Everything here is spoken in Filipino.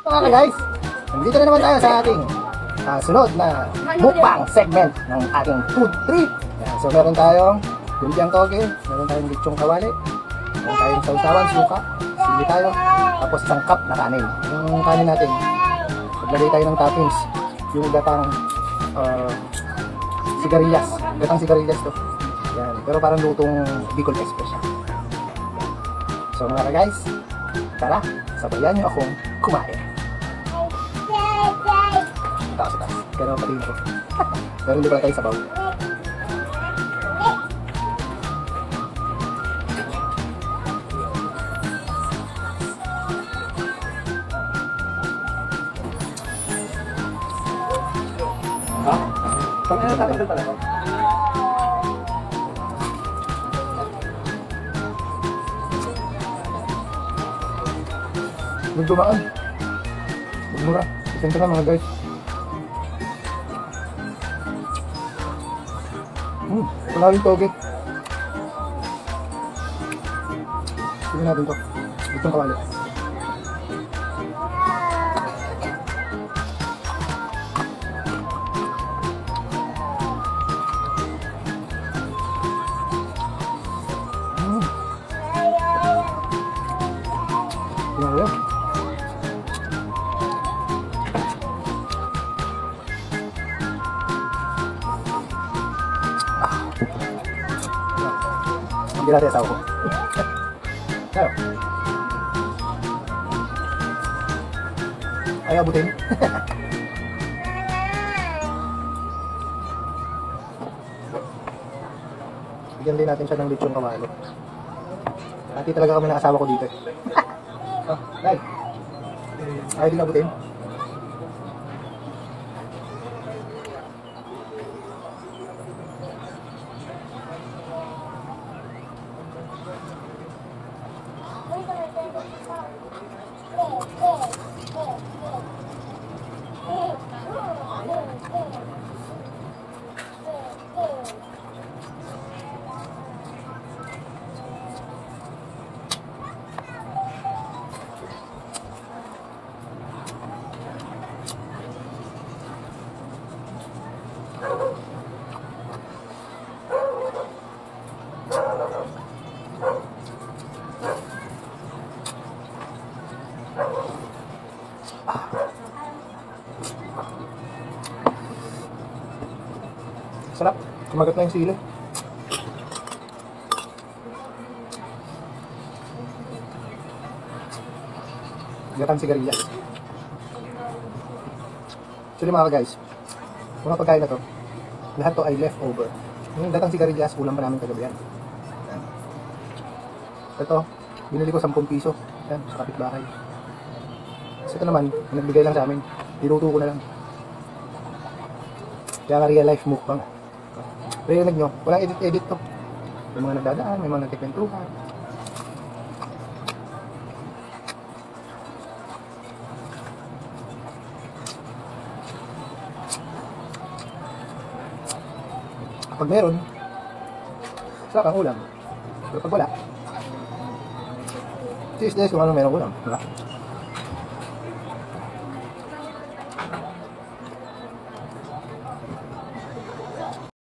Okay guys, nandito na naman tayo sa ating sunod na mukbang segment ng ating food trip. Yan. So meron tayong lumpiang toge, meron tayong lechong kawali, meron tayong sausawan, suka, sili tayo, tapos isang cup na kanin. Yung kanin natin, maglagay tayo ng toppings, yung gatang sigarilyas to. Yan. Pero parang lutong Bicol Express siya. So mga guys, tara, sabayan nyo akong kumain. Taas. Pero patingin ko. Pero hindi pala tayo sabaw. Ha? Pag-ano tayo pala ko? Nagdumaan. Magmura. Isang mga guys. Wala yung toge. Sige natin to. Itong kawali. Tingnan ko yun. Hindi natin asawa ko. Kaya. Ayaw abutin. Bigyan din natin siya ng lechong kawali. Dati talaga kami ng asawa ko dito. Oh, guys. Ayaw din abutin. Sarap, kumagat na yung sili. Gatang sigarilyas. Actually mga guys, mga pagkain na to, lahat to ay leftover. Yung gatang sigarilyas, ulam pa namin kagabi yan. Ito, binili ko 10 piso. Yan, sa kapitbahay. Kasi ito naman, nagbigay lang sa amin. Niluto ko na lang. Kaya nga real life mukbang. Rinig nyo, walang edit-edit to. May mga nagdadaan, may mga nagkikwentuhan. Pag meron, sarap ang ulam. Pero pag wala, cheese kung ano meron ulam. Diba?